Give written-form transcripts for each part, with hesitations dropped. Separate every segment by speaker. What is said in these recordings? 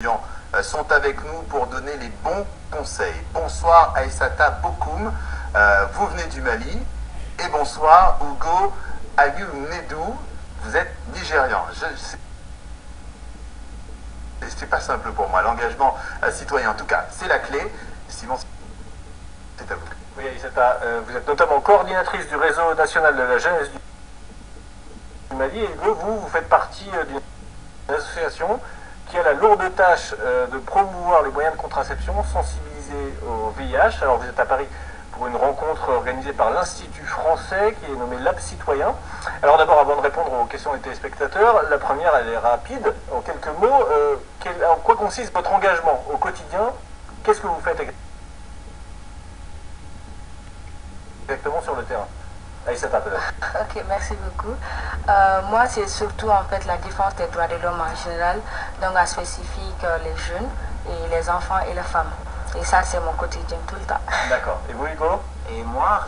Speaker 1: étudiants sont avec nous pour donner les bons conseils. Bonsoir Aïssata Bokoum, vous venez du Mali. Et bonsoir Hugo Aliou Nedou, vous êtes nigérian. C'est pas simple pour moi, l'engagement citoyen en tout cas, c'est la clé. Simon, c'est à vous.
Speaker 2: Oui, Aïssata, vous êtes notamment coordinatrice du réseau national de la jeunesse du Mali. Et Hugo, vous faites partie d'une association qui a la lourde tâche de promouvoir les moyens de contraception, sensibiliser au VIH. Alors vous êtes à Paris pour une rencontre organisée par l'Institut français qui est nommé Lab Citoyen. Alors d'abord, avant de répondre aux questions des téléspectateurs, la première elle est rapide. En quelques mots, en quoi consiste votre engagement au quotidien? Qu'est-ce que vous faites exactement sur le terrain? Aïssata, peut-être.
Speaker 3: Ok, merci beaucoup. Moi, c'est surtout en fait la défense des droits de l'homme en général, donc en spécifique les jeunes et les enfants et les femmes. Et ça, c'est mon quotidien tout le temps.
Speaker 2: D'accord. Et vous, Hugo?
Speaker 4: Et moi,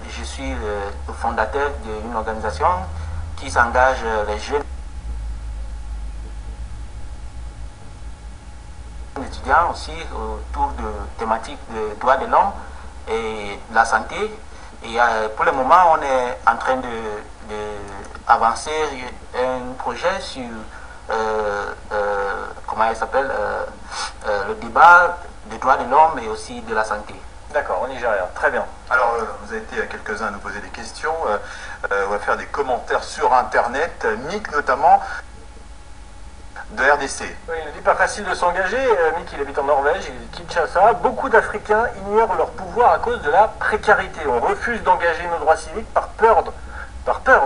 Speaker 4: je suis le fondateur d'une organisation qui s'engage les jeunes étudiants aussi autour de thématiques de droits de l'homme et de la santé. Et pour le moment, on est en train d'avancer un projet sur comment il s'appelle le débat des droits de l'homme et aussi de la santé.
Speaker 2: D'accord, au Nigeria, très bien.
Speaker 1: Alors, vous avez été quelques-uns à nous poser des questions. On va faire des commentaires sur Internet, Mick notamment, de RDC.
Speaker 2: Oui, il ne dit pas facile de s'engager. Mick, il habite en Norvège, il est de Kinshasa. Beaucoup d'Africains ignorent leur pouvoir à cause de la précarité. On refuse d'engager nos droits civiques par peur de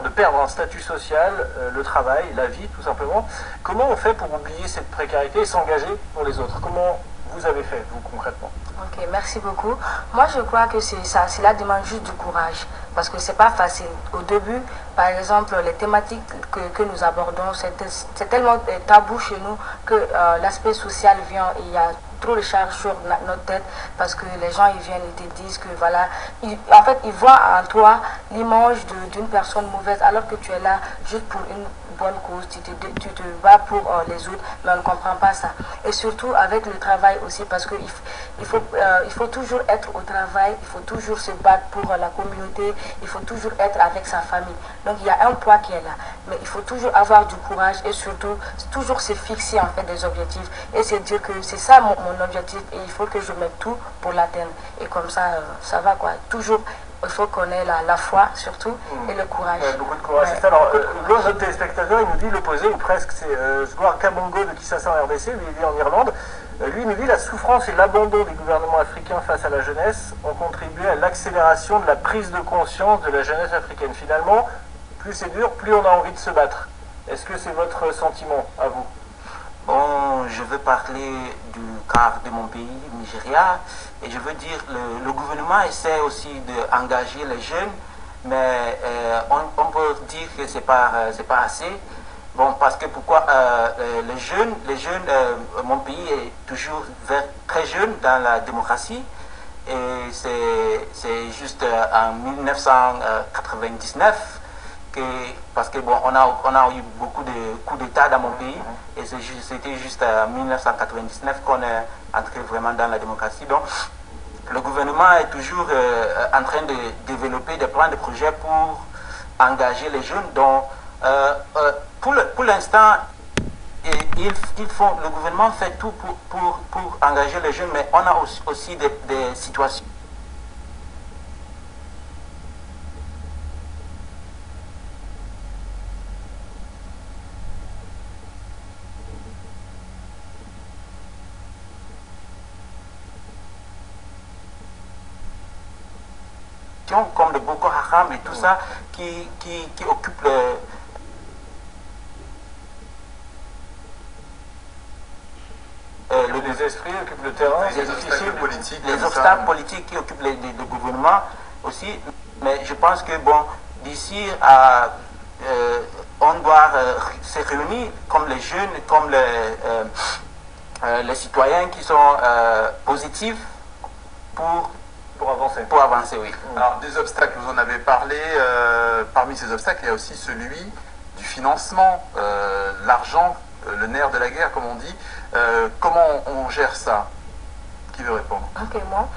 Speaker 2: perdre un statut social, le travail, la vie, tout simplement. Comment on fait pour oublier cette précarité et s'engager pour les autres? Comment vous avez fait, vous, concrètement?
Speaker 3: Ok, merci beaucoup. Moi, je crois que c'est ça, cela demande juste du courage, parce que c'est pas facile. Au début, par exemple, les thématiques que nous abordons, c'est tellement tabou chez nous que l'aspect social vient et il y a trop de charges sur notre tête, parce que les gens ils viennent et te disent que voilà, en fait ils voient en toi l'image d'une personne mauvaise alors que tu es là juste pour une bonne cause, tu te bats pour les autres, mais on ne comprend pas ça. Et surtout avec le travail aussi, parce qu'il faut toujours être au travail, il faut toujours se battre pour la communauté, il faut toujours être avec sa famille. Donc il y a un poids qui est là, mais il faut toujours avoir du courage et surtout toujours se fixer en fait des objectifs et se dire que c'est ça mon objectif et il faut que je mette tout pour l'atteindre. Et comme ça, ça va quoi. Toujours, il faut qu'on ait la foi surtout et le courage.
Speaker 2: Beaucoup de courage.
Speaker 3: Ouais,
Speaker 2: Alors,
Speaker 3: courage.
Speaker 2: notre téléspectateur, il nous dit l'opposé, ou presque, c'est Zouar Kabongo de Kinshasa en RDC, lui il vit en Irlande. Lui il nous dit la souffrance et l'abandon des gouvernements africains face à la jeunesse ont contribué à l'accélération de la prise de conscience de la jeunesse africaine. Finalement, plus c'est dur, plus on a envie de se battre. Est-ce que c'est votre sentiment à vous?
Speaker 4: Bon, je veux parler du cas de mon pays, Nigeria, et je veux dire le gouvernement essaie aussi d'engager les jeunes, mais on peut dire que c'est pas assez. Bon, parce que pourquoi les jeunes, mon pays est toujours très jeune dans la démocratie, et c'est juste en 1999. Parce que bon, on a eu beaucoup de coups d'État dans mon pays et c'était juste en 1999 qu'on est entré vraiment dans la démocratie. Donc, le gouvernement est toujours en train de développer des plans de projets pour engager les jeunes. Donc, pour l'instant, le gouvernement fait tout pour engager les jeunes, mais on a aussi des situations comme le Boko Haram et tout ça qui occupent
Speaker 2: Les esprits occupent le terrain,
Speaker 4: les obstacles politiques qui occupent le gouvernement aussi. Mais je pense que bon, d'ici à on doit se réunir comme les jeunes, comme les citoyens qui sont positifs
Speaker 2: pour avancer.
Speaker 4: Pour avancer, oui.
Speaker 1: Alors, des obstacles, vous en avez parlé. Parmi ces obstacles, il y a aussi celui du financement, l'argent le nerf de la guerre, comme on dit. Comment on gère ça? Qui veut répondre?
Speaker 3: Ok, moi.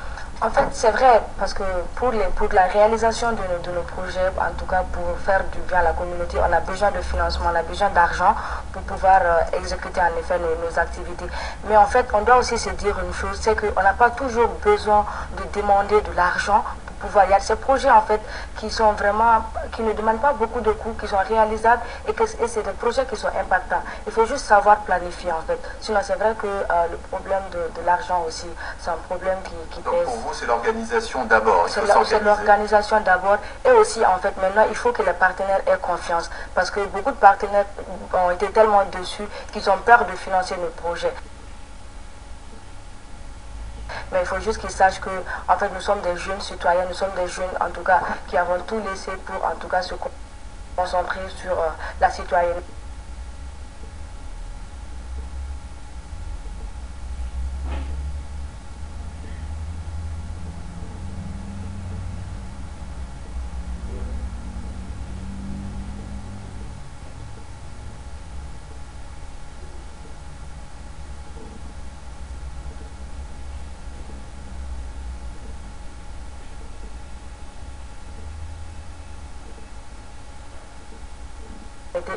Speaker 3: En fait, c'est vrai, parce que pour la réalisation de nos projets, en tout cas pour faire du bien à la communauté, on a besoin de financement, on a besoin d'argent pour pouvoir exécuter en effet nos activités. Mais en fait, on doit aussi se dire une chose, c'est qu'on n'a pas toujours besoin de demander de l'argent pour pouvoir. Il y a ces projets en fait qui sont vraiment, qui ne demandent pas beaucoup de coûts, qui sont réalisables et c'est des projets qui sont impactants. Il faut juste savoir planifier en fait. Sinon, c'est vrai que le problème de l'argent aussi, c'est un problème qui
Speaker 1: Donc
Speaker 3: pèse.
Speaker 1: pour vous, c'est l'organisation d'abord.
Speaker 3: C'est l'organisation d'abord et aussi en fait maintenant il faut que les partenaires aient confiance parce que beaucoup de partenaires ont été tellement déçus qu'ils ont peur de financer nos projets. Mais il faut juste qu'ils sachent que en fait nous sommes des jeunes citoyens, nous sommes des jeunes en tout cas qui avons tout laissé pour en tout cas se concentrer sur la citoyenneté.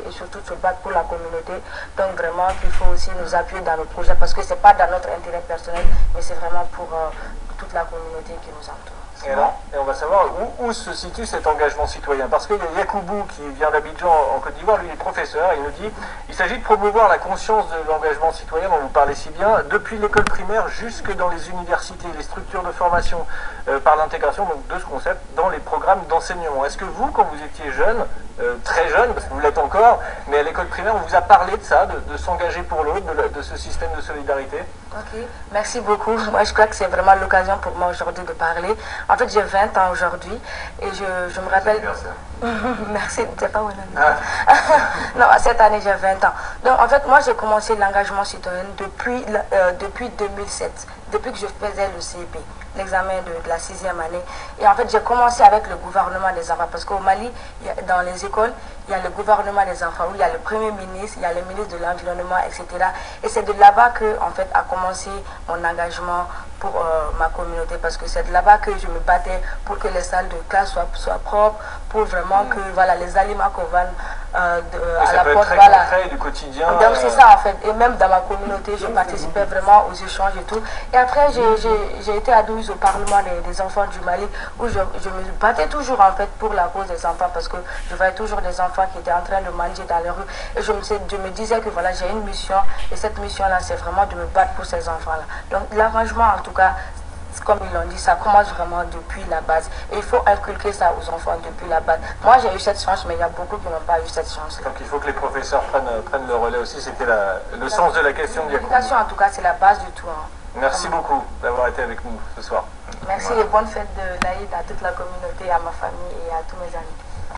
Speaker 3: Et surtout se battre pour la communauté. Donc vraiment qu'il faut aussi nous appuyer dans nos projets parce que ce n'est pas dans notre intérêt personnel, mais c'est vraiment pour toute la communauté qui nous entoure.
Speaker 2: Et on va savoir où se situe cet engagement citoyen. Parce qu'il y a Yakoubou qui vient d'Abidjan en Côte d'Ivoire, lui il est professeur, il nous dit il s'agit de promouvoir la conscience de l'engagement citoyen dont vous parlez si bien, depuis l'école primaire jusque dans les universités, les structures de formation, par l'intégration de ce concept dans les programmes d'enseignement. Est-ce que vous, quand vous étiez jeune, très jeune, parce que vous l'êtes encore, mais à l'école primaire, on vous a parlé de ça, de s'engager pour l'autre, de ce système de solidarité?
Speaker 3: Ok, merci beaucoup. Moi, je crois que c'est vraiment l'occasion pour moi aujourd'hui de parler. En fait, j'ai 20 ans aujourd'hui et je me rappelle... Merci, c'est pas non, cette année, j'ai 20 ans. Donc, en fait, moi, j'ai commencé l'engagement citoyen depuis 2007, depuis que je faisais le CEP, l'examen de la 6e année. Et en fait, j'ai commencé avec le gouvernement des enfants parce qu'au Mali, dans les écoles, il y a le gouvernement des enfants où il y a le premier ministre, il y a le ministre de l'environnement, etc. Et c'est de là-bas que, en fait, a commencé mon engagement pour ma communauté parce que c'est de là-bas que je me battais pour que les salles de classe soient propres, pour vraiment que voilà, les aliments qu'on vend à la porte, voilà.
Speaker 2: Du quotidien.
Speaker 3: Donc c'est ça en fait. Et même dans ma communauté, je participais vraiment aux échanges et tout. Et après, j'ai été admise au Parlement des enfants du Mali où je me battais toujours en fait pour la cause des enfants parce que je voyais toujours des enfants qui étaient en train de manger dans les rues. Et je me disais que voilà, j'ai une mission et cette mission-là, c'est vraiment de me battre pour ces enfants-là. Donc l'arrangement, en tout cas, comme ils l'ont dit, ça commence vraiment depuis la base. Et il faut inculquer ça aux enfants depuis la base. Moi, j'ai eu cette chance, mais il y a beaucoup qui n'ont pas eu cette chance.
Speaker 2: Donc il faut que les professeurs prennent le relais aussi. C'était le sens de la question de Yacoub.
Speaker 3: L'éducation, en tout cas, c'est la base du tout. Hein.
Speaker 2: Merci beaucoup d'avoir été avec nous ce soir.
Speaker 3: Merci et bonne fête de l'Aïd à toute la communauté, à ma famille et à tous mes amis.